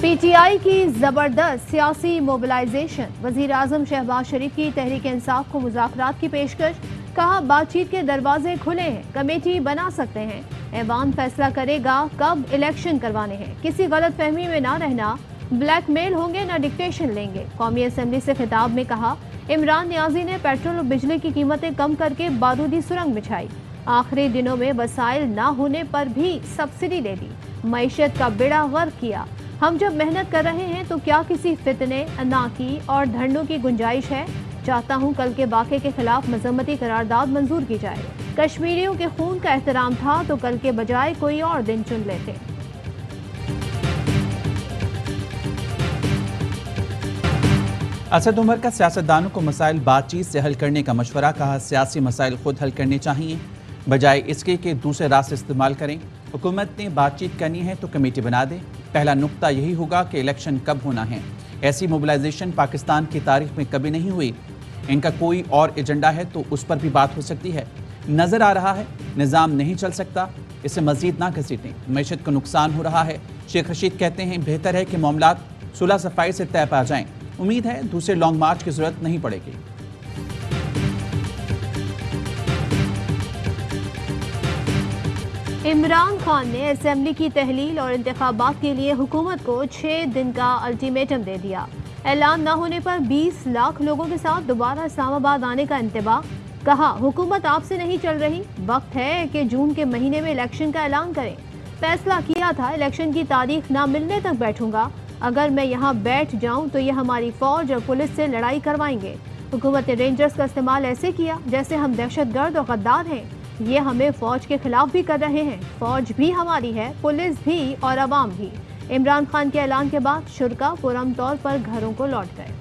P T I کی زبردست سیاسی موبلائزیشن، وزیر اعظم شہباز شریف کی تحریک انصاف کو مذاکرات کی پیشکش، کہا بات چیت کے دروازے کھلے ہیں، کمیٹی بنا سکتے ہیں، ایوان فیصلہ کرے گا کب الیکشن کروانے ہیں، کسی غلط فہمی میں نہ رہنا، بلیک میل ہوں گے نہ ڈکٹیشن لیں گے۔ قومی اسمبلی سے خطاب میں کہا عمران نیازی نے پیٹرول اور بجلی کی قیمتیں کم کر کے بارودی سرنگ بچھائی، آخری دنوں میں وسائل نہ ہونے پر بھی سبسڈی دے دی، معیشت کا بیڑا غرق کیا۔ ہم جب محنت کر رہے ہیں تو کیا کسی فتنے، ناکی اور دھرنوں کی گنجائش ہے؟ چاہتا ہوں کل کے واقعے کے خلاف مذمتی قرارداد منظور کی جائے۔ کشمیریوں کے خون کا احترام تھا تو کل کے بجائے کوئی اور دن چن لیتے۔ اسد عمر کا سیاستدانوں کو مسائل بات چیت سے حل کرنے کا مشورہ، کہا سیاسی مسائل خود حل کرنے چاہیے بجائے اس کے کہ دوسرے راستے استعمال کریں۔ حکومت نے بات چیت کرنی ہے تو کمیٹی بنا دے، پہلا نقطہ یہی ہوگا کہ الیکشن کب ہونا ہے۔ ایسی موبلائزیشن پاکستان کی تاریخ میں کبھی نہیں ہوئی، ان کا کوئی اور ایجنڈا ہے تو اس پر بھی بات ہو سکتی ہے۔ نظر آ رہا ہے نظام نہیں چل سکتا، اسے مزید نہ گھسیٹیں، معیشت کو نقصان ہو رہا ہے۔ شیخ رشید کہتے ہیں بہتر ہے کہ معاملات صلح صفائی سے طے پا جائیں، امید ہے دوسرے لانگ مارچ کی ضرورت نہیں پڑے گی۔ عمران خان نے اسمبلی کی تحلیل اور انتخابات کے لیے حکومت کو 6 دن کا الٹیمیٹم دے دیا۔ اعلان نہ ہونے پر 20 لاکھ لوگوں کے ساتھ دوبارہ اسلام آباد آنے کا انتباہ، کہا حکومت آپ سے نہیں چل رہی، وقت ہے کہ جون کے مہینے میں الیکشن کا اعلان کریں۔ فیصلہ کیا تھا الیکشن کی تاریخ نہ ملنے تک بیٹھوں گا، اگر میں یہاں بیٹھ جاؤں تو یہ ہماری فوج اور پولیس سے لڑائی کروائیں گے۔ حکومت نے رینجرز کا استعمال ایسے کیا جیسے ہم دہشت گرد اور غدار ہیں، یہ ہمیں فوج کے خلاف بھی کر رہے ہیں، فوج بھی ہماری ہے، پولیس بھی اور عوام بھی۔ عمران خان کے اعلان کے بعد شرکا پرامن طور پر گھروں کو لوٹ گئے۔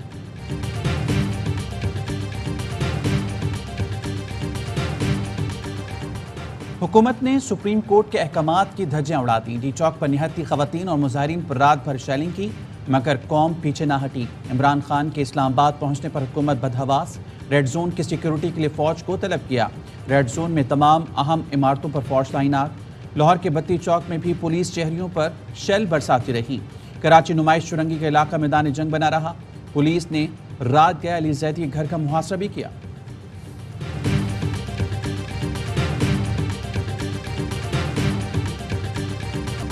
حکومت نے سپریم کورٹ کے احکامات کی دھجیاں اڑا دیں، ڈی چوک پر نہتی خواتین اور مظاہرین پر رات بھر شیلنگ کی، مگر قوم پیچھے نہ ہٹی۔ عمران خان کے اسلام آباد پہنچنے پر حکومت بدحواس، ریڈ زون کی سیکیورٹی کے لیے فوج کو طلب کیا۔ ریڈ زون میں تمام اہم عمارتوں پر فوج تعینات۔ لاہور کے بتی چوک میں بھی پولیس شہریوں پر شیل برساتی رہی۔ کراچی نمائش چرنگی کا علاقہ میدان جنگ بنا رہا، پولیس نے رات گئے علی زیدی کے گھر کا محاصرہ بھی کیا۔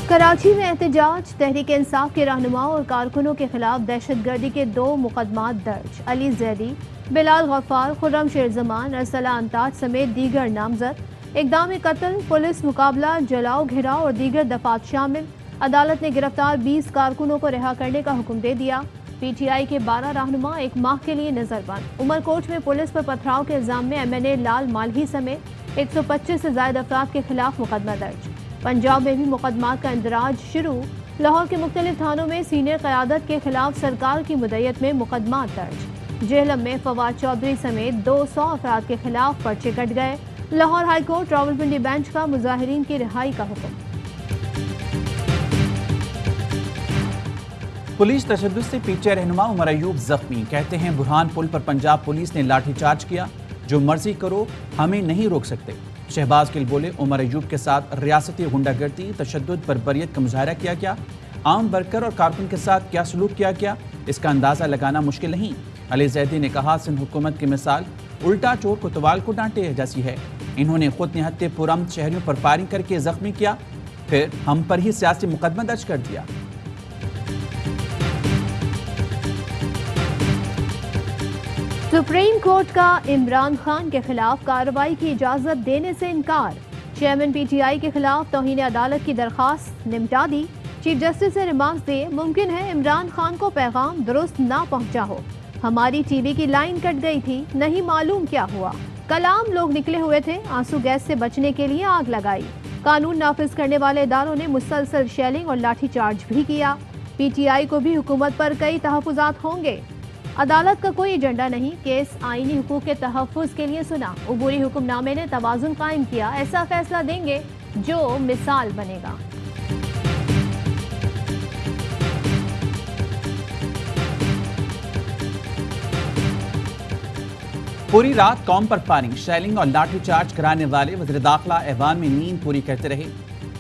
کراچی میں احتجاج، تحریک انصاف کے رہنماؤں اور کارکنوں کے خلاف دہشت گردی کے 2 مقدمات درج، علی زیدی، بلال غفار، خرم شیر زمان، ارسلہ انتاج سمیت دیگر نامزد۔ اقدام قتل، پولیس مقابلہ، جلاؤ گھراؤ اور دیگر دفعات شامل۔ عدالت نے گرفتار 20 کارکنوں کو رہا کرنے کا حکم دے دیا۔ پی ٹی آئی کے 12 رہنما 1 ماہ کے لیے نظر بند۔ عمر کوٹ میں پولیس پر پتھراؤ کے الزام میں MNA لال مالہی سمیت 125 سے زائد افراد کے خلاف مقدمہ درج۔ پنجاب میں بھی مقدمات کا اندراج شروع، لاہور کے مختلف تھانوں میں سینئر قیادت کے خلاف سرکار کی مدعیت میں مقدمات درج۔ جہلم میں فواد چودھری سمیت 200 افراد کے خلاف پرچے کٹ گئے۔ Lahore high court Rawalpindi bench کا مظاہرین کی رہائی کا حکم۔ پولیس تشدد سے PTI رہنما عمر ایوب زخمی، کہتے ہیں برہان پل پر پنجاب پولیس نے لاٹھی چارج کیا، جو مرضی کرو ہمیں نہیں روک سکتے۔ شہباز گل بولے عمر ایوب کے ساتھ ریاستی غنڈہ گردی، تشدد، بربریت کا مظاہرہ کیا گیا، عام ورکر اور کارکن کے ساتھ کیا سلوک کیا گیا اس کا اندازہ لگانا مشکل نہیں۔ علی زیدی نے کہا سندھ حکومت کی مثال الٹا چور کوتوال کو ڈانٹے جیسی ہے، انہوں نے خود نہتے پرامن شہریوں پر فائرنگ کر کے زخمی کیا، پھر ہم پر ہی سیاسی مقدمہ درج کر دیا۔ سپریم کورٹ کا عمران خان کے خلاف کارروائی کی اجازت دینے سے انکار، چیئرمین PTI کے خلاف توہین عدالت کی درخواست نمٹا دی۔ چیف جسٹس سے ریمارکس دیے ممکن ہے عمران خان کو پیغام درست نہ پہنچا ہو، ہماری ٹی وی کی لائن کٹ گئی تھی، نہیں معلوم کیا ہوا، کل عام لوگ نکلے ہوئے تھے، آنسو گیس سے بچنے کے لیے آگ لگائی۔ قانون نافذ کرنے والے اداروں نے مسلسل شیلنگ اور لاٹھی چارج بھی کیا۔ PTI کو بھی حکومت پر کئی تحفظات ہوں گے۔ عدالت کا کوئی ایجنڈا نہیں، کیس آئینی حقوق کے تحفظ کے لیے سنا، عبوری حکم نامے نے توازن قائم کیا، ایسا فیصلہ دیں گے جو مثال بنے گا۔ پوری رات قوم پر فائرنگ، شیلنگ اور لاٹھی چارج کرانے والے وزیر داخلہ ایوان میں نیند پوری کرتے رہے۔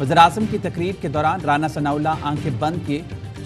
وزیر اعظم کی تقریر کے دوران رانا ثناء اللہ آنکھیں بند کیے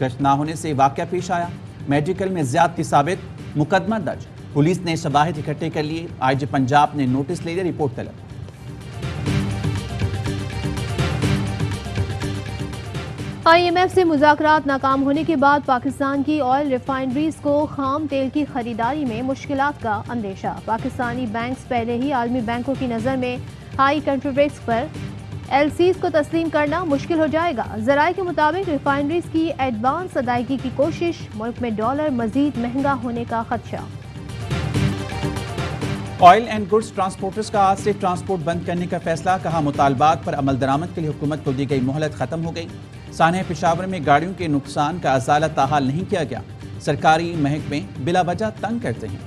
گشت نہ ہونے سے واقعہ پیش آیا، میڈیکل میں زیادتی ثابت، مقدمہ درج، پولیس نے شواہد اکٹھے کر لیے، آئی جی پنجاب نے نوٹس لے لیا، رپورٹ طلب۔ آئی ایم ایف سے مذاکرات ناکام ہونے کے بعد پاکستان کی آئل ریفائنریز کو خام تیل کی خریداری میں مشکلات کا اندیشہ۔ پاکستانی بینکس پہلے ہی عالمی بینکوں کی نظر میں ہائی کنٹری رسک پر ایل سیز کو تسلیم کرنا مشکل ہو جائے گا۔ ذرائع کے مطابق ریفائنریز کی ایڈوانس ادائیگی کی کوشش، ملک میں ڈالر مزید مہنگا ہونے کا خدشہ۔ آئل اینڈ گڈز ٹرانسپورٹرز کا آج سے ٹرانسپورٹ بند کرنے کا فیصلہ، کہا مطالبات پر عمل درآمد کے لیے حکومت کو دی گئی مہلت ختم ہو گئی۔ سانحہ پشاور میں گاڑیوں کے نقصان کا ازالہ تاحال نہیں کیا گیا، سرکاری محکمے بلا وجہ تنگ کرتے ہیں۔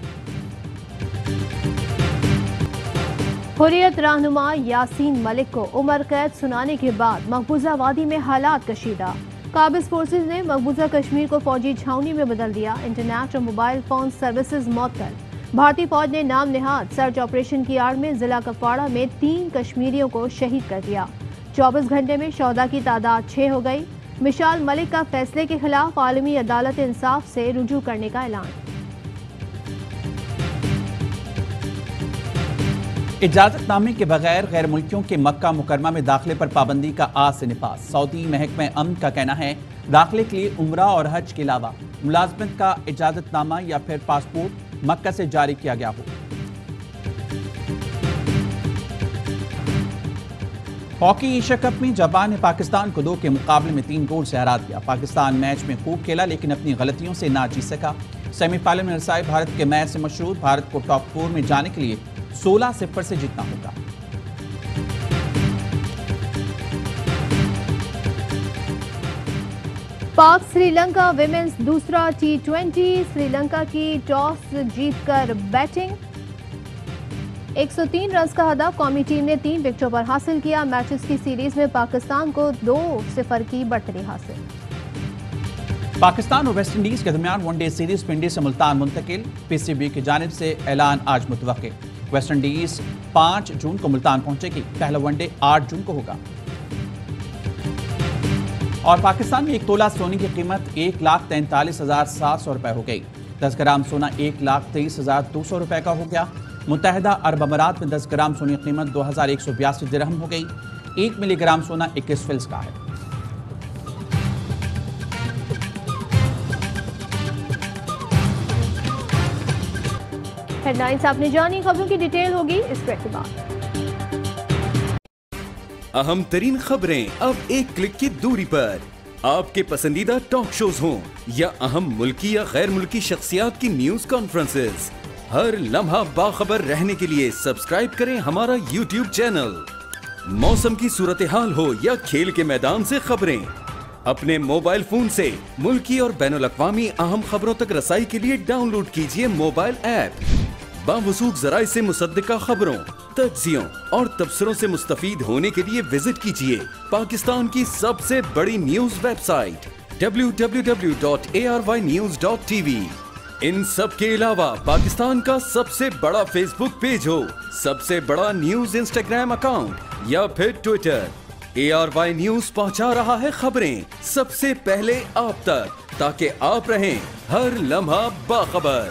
حریت رہنما یاسین ملک کو عمر قید سنانے کے بعد مقبوضہ وادی میں حالات کشیدہ۔ قابض فورسز نے مقبوضہ کشمیر کو فوجی چھاؤنی میں بدل دیا، انٹرنیٹ اور موبائل فون سروسز معطل۔ بھارتی فوج نے نام نہاد سرچ آپریشن کی آڑ میں ضلع کپواڑہ میں 3 کشمیریوں کو شہید کر دیا۔ 24 گھنٹے میں شہداء کی تعداد 6 ہو گئی۔ مشال ملک کا فیصلے کے خلاف عالمی عدالت انصاف سے رجوع کرنے کا اعلان۔ اجازت نامے کے بغیر غیر ملکیوں کے مکہ مکرمہ میں داخلے پر پابندی کا آج سے نفاذ۔ سعودی محکمہ امن کا کہنا ہے داخلے کے لیے عمرہ اور حج کے علاوہ ملازمت کا اجازت نامہ یا پھر پاسپورٹ مکہ سے جاری کیا گیا ہو۔ ہاکی ایشیا کپ میں جاپان نے پاکستان کو 2 کے مقابلے میں 3 گول سے ہرا دیا۔ پاکستان میچ میں خوب کھیلا لیکن اپنی غلطیوں سے نہ جیت سکا۔ سیمی فائنل میں رسائی بھارت کے میچ سے مشروط، بھارت کو ٹاپ 4 میں جانے کے لیے 16-0 سے جیتنا ہوگا۔ پاک سری لنکا ویمنز دوسرا T20، سری لنکا کی ٹاس جیت کر بیٹنگ، 103 رنز کا ہدف، قومی ٹیم نے 3 وکٹوں پر حاصل کیا۔ میچز کی سیریز میں پاکستان کو 2-0 کی بڑھتری حاصل۔ پاکستان اور ویسٹ انڈیز کے درمیان ون ڈے سیریز پنڈی سے ملتان منتقل، پی سی بی کی جانب سے اعلان آج متوقع۔ ویسٹ انڈیز 5 جون کو ملتان پہنچے گی، پہلا ون ڈے 8 جون کو ہوگا۔ اور پاکستان میں 1 تولہ سونے کی قیمت 1,43,700 روپے ہو گئی۔ 10 گرام سونا 1,23,200 روپے کا ہو گیا۔ متحدہ عرب امارات میں 10 گرام سونے کی قیمت 2,182 درہم ہو گئی۔ 1 ملی گرام سونا 21 فلس کا ہے۔ ہیڈ لائنز آپ نے جانی، خبروں کی ڈیٹیل ہوگی اس بریک کے بعد۔ اہم ترین خبریں اب ایک کلک کی دوری پر، آپ کے پسندیدہ ٹاک شوز ہوں یا اہم ملکی یا غیر ملکی شخصیات کی نیوز کانفرنسز، ہر لمحہ باخبر رہنے کے لیے سبسکرائب کریں ہمارا یوٹیوب چینل۔ موسم کی صورتحال ہو یا کھیل کے میدان سے خبریں، اپنے موبائل فون سے ملکی اور بین الاقوامی اہم خبروں تک رسائی کے لیے ڈاؤن لوڈ کیجیے موبائل ایپ۔ باوثوق ذرائع سے مصدقہ خبروں، تجزیوں اور تبصروں سے مستفید ہونے کے لیے وزٹ کیجیے پاکستان کی سب سے بڑی نیوز ویب سائٹ www.arYnews.tv۔ ان سب کے علاوہ پاکستان کا سب سے بڑا فیس بک پیج ہو، سب سے بڑا نیوز انسٹاگرام اکاؤنٹ یا پھر ٹویٹر، ARY نیوز پہنچا رہا ہے خبریں سب سے پہلے آپ تک، تاکہ آپ رہیں ہر لمحہ باخبر۔